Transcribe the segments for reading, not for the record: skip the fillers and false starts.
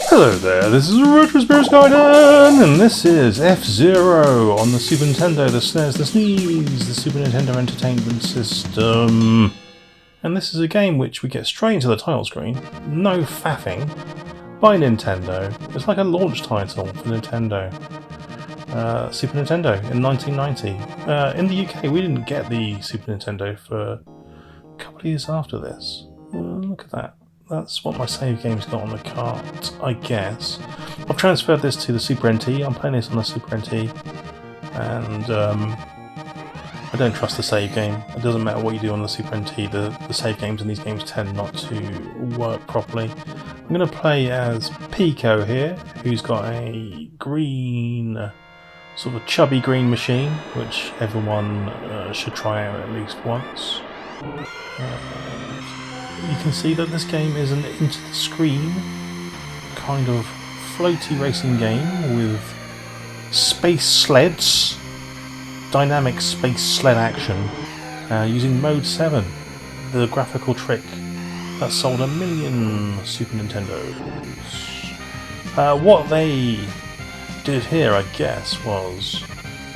Hello there, this is Retro Spirits Garden, and this is F-ZERO on the Super Nintendo, the SNES, the SNES, the Super Nintendo Entertainment System. And this is a game which we get straight into the title screen, no faffing, by Nintendo. It's like a launch title for Nintendo. Super Nintendo in 1990. In the UK we didn't get the Super Nintendo for a couple of years after this. Look at that. That's what my save game's got on the cart, I guess. I've transferred this to the Super NT. I'm playing this on the Super NT, and I don't trust the save game. It doesn't matter what you do on the Super NT, the save games in these games tend not to work properly. I'm going to play as Pico here, who's got a green, sort of chubby green machine, which everyone should try out at least once. You can see that this game is an into the screen kind of floaty racing game with space sleds, dynamic space sled action, using Mode 7, the graphical trick that sold 1 million Super Nintendos. What they did here, I guess, was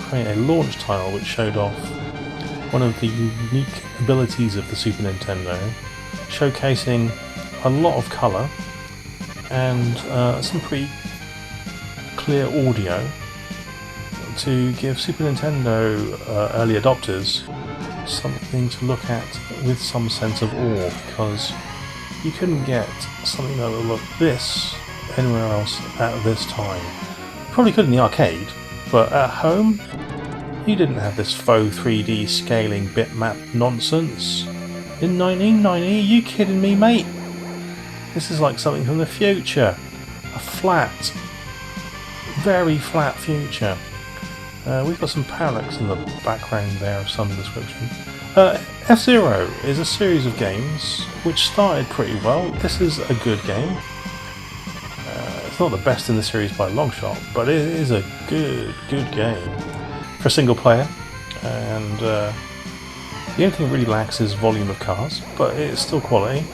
create a launch title which showed off one of the unique abilities of the Super Nintendo, showcasing a lot of colour and some pretty clear audio to give Super Nintendo early adopters something to look at with some sense of awe, because you couldn't get something that would look this anywhere else at this time. Probably could in the arcade, but at home you didn't have this faux 3D scaling bitmap nonsense. In 1990? Are you kidding me, mate? This is like something from the future. A flat, very flat future. We've got some parallax in the background there of some description. F-ZERO is a series of games which started pretty well. This is a good game. It's not the best in the series by a long shot, but it is a good game for a single player. And the only thing it really lacks is volume of cars, but it's still quality.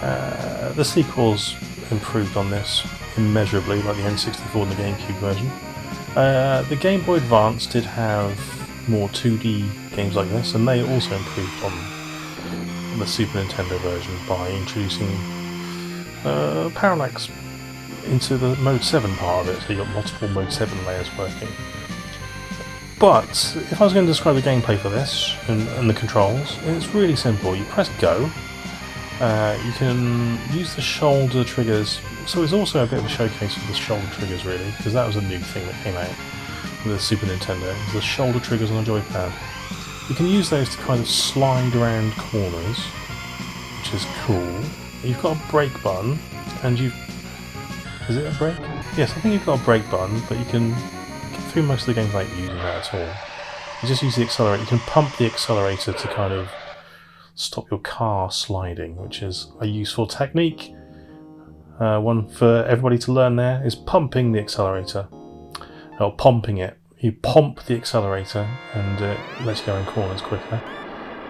The sequels improved on this immeasurably, like the N64 and the GameCube version. The Game Boy Advance did have more 2D games like this, and they also improved on the Super Nintendo version by introducing parallax into the Mode 7 part of it, so you got multiple Mode 7 layers working. But if I was going to describe the gameplay for this and the controls, it's really simple. You press go, you can use the shoulder triggers, so it's also a bit of a showcase of the shoulder triggers really, because that was a new thing that came out with the Super Nintendo, the shoulder triggers on a joypad. You can use those to kind of slide around corners, which is cool. You've got a brake button, and is it a brake? Yes, I think you've got a brake button, but you can through most of the games without using that at all. You just use the accelerator. You can pump the accelerator to kind of stop your car sliding, which is a useful technique. One for everybody to learn there is pumping the accelerator, or pumping it. You pump the accelerator and it lets you go in corners quicker.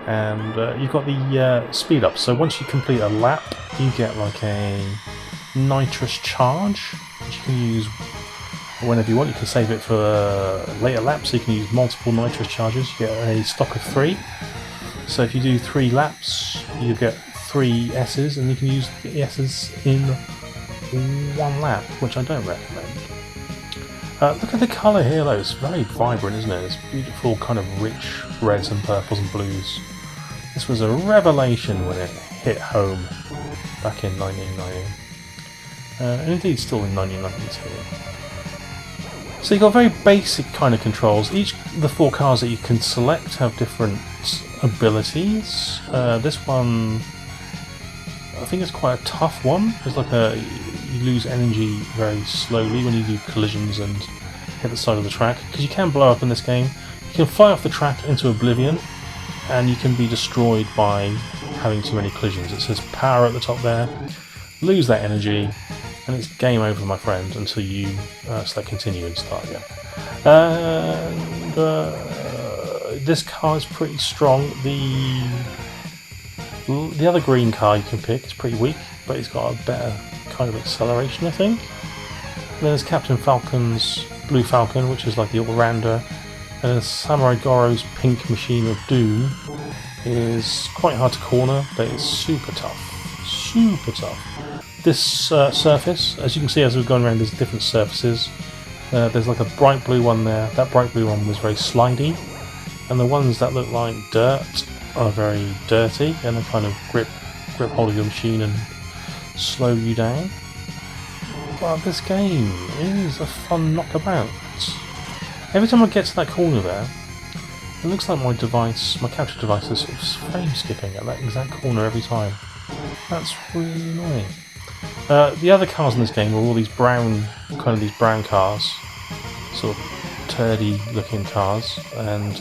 And you've got the speed up. So once you complete a lap, you get like a nitrous charge, which you can use whenever you want. You can save it for later laps, so you can use multiple nitrous charges. You get a stock of 3. So if you do 3 laps, you get 3 S's, and you can use the S's in 1 lap, which I don't recommend. Look at the colour here though, it's very vibrant, isn't it? It's beautiful kind of rich reds and purples and blues. This was a revelation when it hit home back in 1990. And indeed still in 1992. So you've got very basic kind of controls. Each of the 4 cars that you can select have different abilities. This one, I think it's quite a tough one. It's like you lose energy very slowly when you do collisions and hit the side of the track, because you can blow up in this game. You can fly off the track into oblivion, and you can be destroyed by having too many collisions. It says power at the top there. Lose that energy, and it's game over, my friend, until you select continue and start again. And this car is pretty strong. The other green car you can pick is pretty weak, but it's got a better kind of acceleration, I think. And then there's Captain Falcon's Blue Falcon, which is like the all-rounder. And then Samurai Goro's Pink Machine of Doom is quite hard to corner, but it's super tough. Super tough. This surface, as you can see as we're going around, there's different surfaces. There's like a bright blue one there. That bright blue one was very slidey. And the ones that look like dirt are very dirty, and they kind of grip hold of your machine and slow you down. But this game is a fun knockabout. Every time I get to that corner there, it looks like my capture device is sort of frame skipping at that exact corner every time. That's really annoying. The other cars in this game are all these brown cars, sort of turdy looking cars, and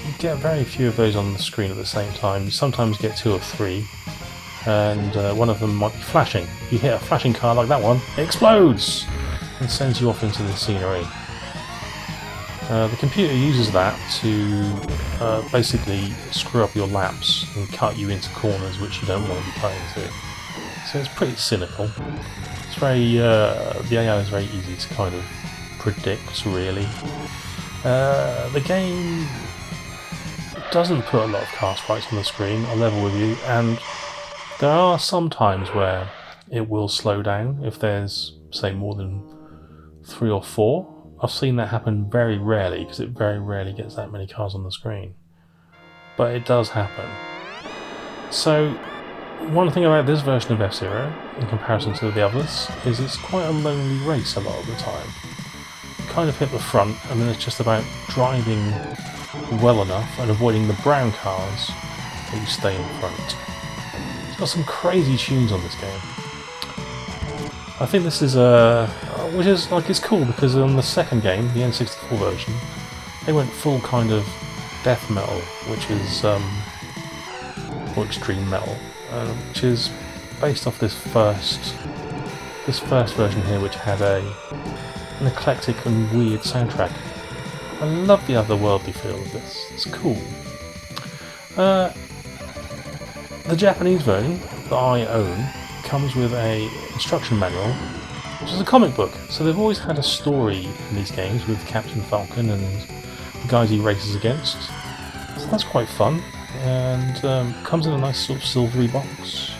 you get very few of those on the screen at the same time. You sometimes get 2 or 3, and one of them might be flashing. If you hit a flashing car like that one, it explodes and sends you off into the scenery. The computer uses that to basically screw up your laps and cut you into corners which you don't want to be cut into. So it's pretty cynical. It's very the AI is very easy to kind of predict, really. The game doesn't put a lot of car sprites on the screen, I'll level with you, and there are some times where it will slow down if there's, say, more than 3 or 4. I've seen that happen very rarely, because it very rarely gets that many cars on the screen. But it does happen. So, one thing about this version of F-Zero, in comparison to the others, is it's quite a lonely race a lot of the time. You kind of hit the front, and then it's just about driving well enough and avoiding the brown cars that you stay in front. It's got some crazy tunes on this game. I think this is which is like, it's cool because on the second game, the N64 version, they went full kind of death metal, which is or extreme metal, which is based off this first version here, which had an eclectic and weird soundtrack. I love the otherworldly feel of this. It's cool. The Japanese version that I own comes with a instruction manual, which is a comic book. So they've always had a story in these games with Captain Falcon and the guys he races against. So that's quite fun, and comes in a nice sort of silvery box.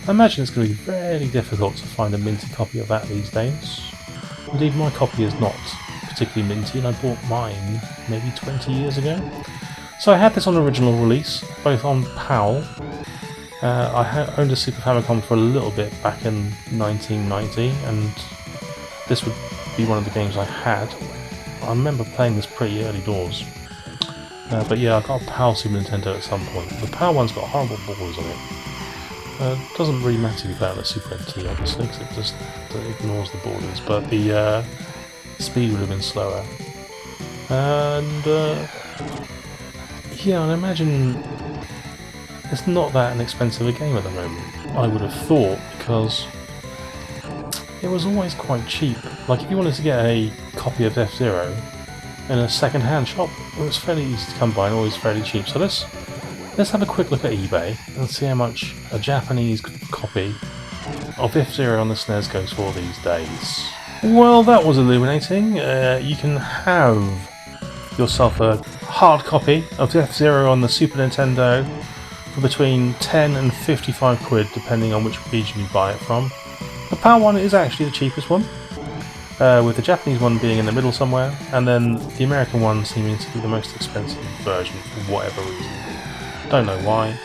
I imagine it's going to be very difficult to find a minty copy of that these days. Indeed, my copy is not particularly minty, and I bought mine maybe 20 years ago. So I had this on original release, both on PAL. I owned a Super Famicom for a little bit back in 1990, and this would be one of the games I had. I remember playing this pretty early doors. But yeah, I got a PAL Super Nintendo at some point. The PAL one's got horrible borders on it. Doesn't really matter if you play on a Super NT, obviously, because it just ignores the borders, but the speed would have been slower. And yeah, I imagine it's not that inexpensive a game at the moment, I would have thought, because it was always quite cheap. Like, if you wanted to get a copy of F-Zero in a second-hand shop, it was fairly easy to come by and always fairly cheap. So let's have a quick look at eBay and see how much a Japanese copy of F-Zero on the SNES goes for these days. Well, that was illuminating. You can have yourself a hard copy of F-Zero on the Super Nintendo for between 10 and 55 quid, depending on which region you buy it from. The PAL one is actually the cheapest one, with the Japanese one being in the middle somewhere, and then the American one seeming to be the most expensive version for whatever reason. Don't know why,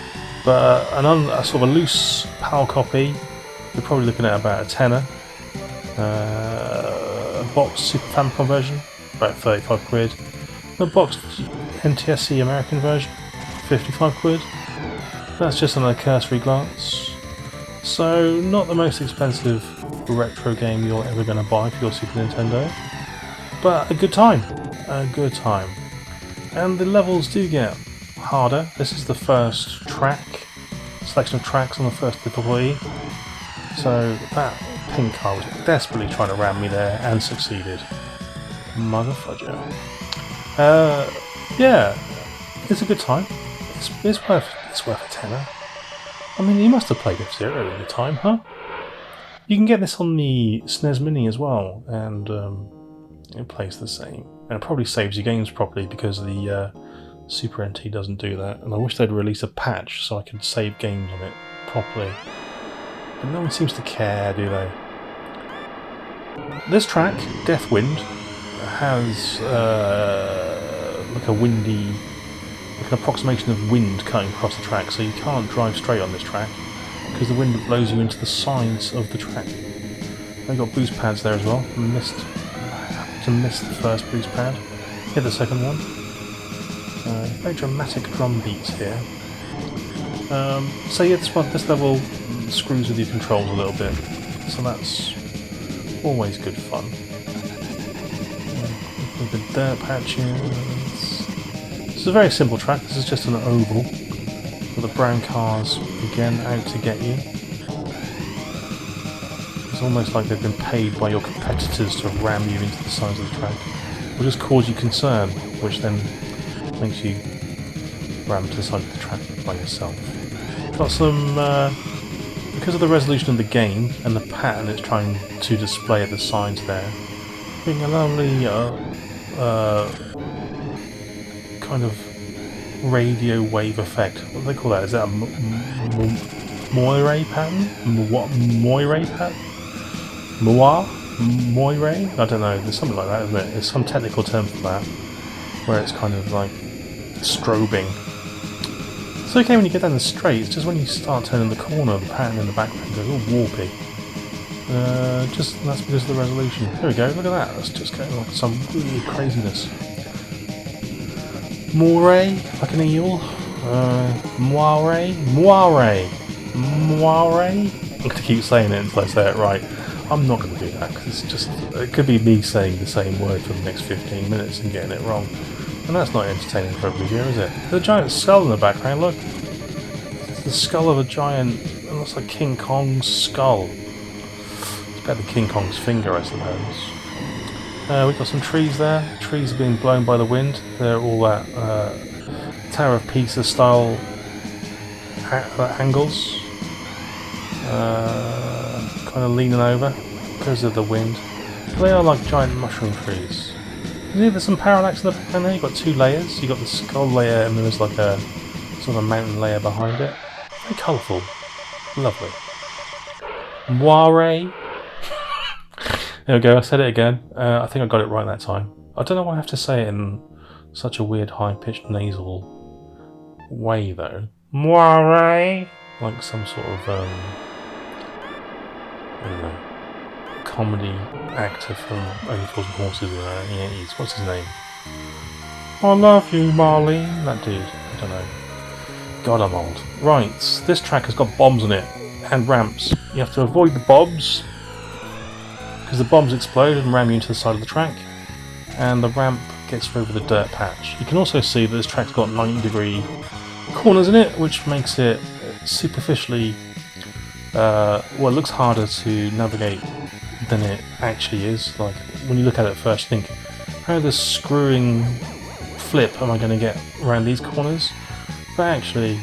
but a sort of a loose PAL copy, you're probably looking at about a tenner. A boxed Super Famicom version, about 35 quid. The boxed NTSC American version, 55 quid. That's just on a cursory glance. So, not the most expensive retro game you're ever going to buy for your Super Nintendo, but a good time. A good time. And the levels do get harder. This is the first selection of tracks on the first difficulty. So, that pink car was desperately trying to ram me there and succeeded. Motherfudger. Yeah, it's a good time. It's worth a tenner. I mean, you must have played F-Zero at the time, huh? You can get this on the SNES Mini as well, and it plays the same. And it probably saves your games properly because the Super NT doesn't do that. And I wish they'd release a patch so I could save games on it properly. But no one seems to care, do they? This track, Death Wind, has like a windy, like an approximation of wind cutting across the track, so you can't drive straight on this track because the wind blows you into the sides of the track. I've got boost pads there as well. I happened to miss the first boost pad, hit the second one. Very dramatic drum beats here. So yeah, this level screws with your controls a little bit, so that's always good fun. With the dirt patches. This is a very simple track. This is just an oval with the brown cars again out to get you. It's almost like they've been paid by your competitors to ram you into the sides of the track, or just cause you concern, which then makes you ram to the side of the track by yourself. Got some, because of the resolution of the game and the pattern it's trying to display at the sides there, being a lovely kind of radio wave effect. What do they call that? Is that a moire pattern? What moire pattern? Moire? I don't know. There's something like that, isn't it? There's some technical term for that, where it's kind of like strobing. It's okay when you get down the straight. It's just when you start turning the corner, the pattern in the background goes all warpy. That's because of the resolution. There we go, look at that. That's just getting like some weird craziness. Moire, like an eel. Moire. I'm going to keep saying it until I say it right. I'm not going to do that because it could be me saying the same word for the next 15 minutes and getting it wrong. And that's not entertaining for everybody here, is it? There's a giant skull in the background, look. It's the skull of a giant, it looks like King Kong's skull. It's better than King Kong's finger, I suppose. We've got some trees there. Trees are being blown by the wind. They're all that Tower of Pisa style angles. Kind of leaning over because of the wind. They are like giant mushroom trees. There's some parallax in the background there. You've got two layers. You've got the skull layer and then there's like a sort of a mountain layer behind it. Very colourful. Lovely. Moire. There we go, I said it again. I think I got it right that time. I don't know why I have to say it in such a weird high-pitched nasal way though. Moire. Like some sort of, I don't know, comedy actor from Only Fools and Horses in the 80s. What's his name? I love you, Marlene. That dude. I don't know. God, I'm old. Right, this track has got bombs in it and ramps. You have to avoid the bombs because the bombs explode and ram you into the side of the track, and the ramp gets you over the dirt patch. You can also see that this track's got 90-degree corners in it, which makes it superficially, well, it looks harder to navigate than it actually is. Like, when you look at it first, you think, how the screwing flip am I going to get around these corners? But actually,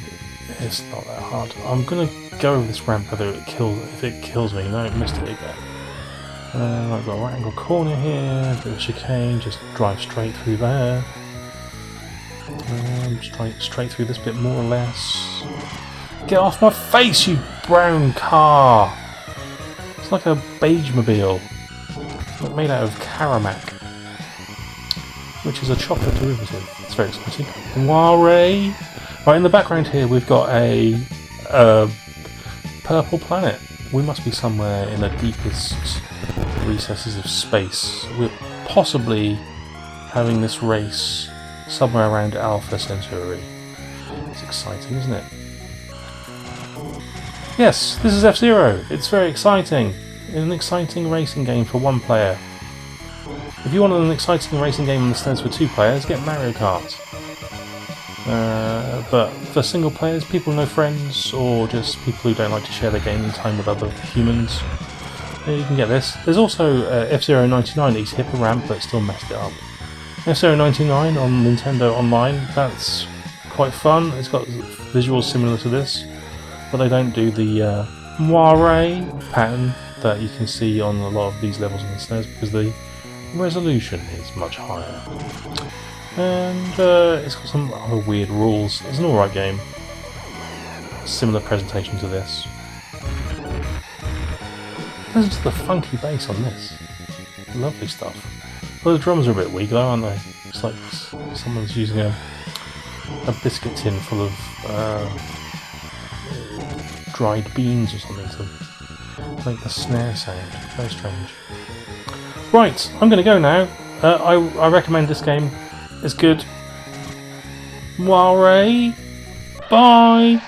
it's not that hard. I'm going to go over this ramp whether if it kills me. No, it missed it again. I've got a right angle corner here, a bit of chicane, just drive straight through there. Straight through this bit more or less. Get off my face, you brown car! It's like a beige-mobile, made out of Karamak, which is a chocolate derivative. It's very exciting. Moire! Right, in the background here we've got a purple planet. We must be somewhere in the deepest recesses of space. We're possibly having this race somewhere around Alpha Centauri. It's exciting, isn't it? Yes, this is F-ZERO. It's very exciting. An exciting racing game for one player. If you want an exciting racing game on the SNES for two players, get Mario Kart. But for single players, people with no friends, or just people who don't like to share their gaming time with other humans, you can get this. There's also F-ZERO 99 that hit a ramp but still messed it up. F-ZERO 99 on Nintendo Online, that's quite fun. It's got visuals similar to this, but they don't do the moire pattern that you can see on a lot of these levels on the SNES because the resolution is much higher. And it's got some other weird rules. It's an alright game. Similar presentation to this. Listen to the funky bass on this. Lovely stuff. Well, the drums are a bit weak though, aren't they? It's like someone's using a biscuit tin full of dried beans or something to make the snare sound. Very strange. Right, I'm going to go now. I recommend this game. It's good. Moire. Bye.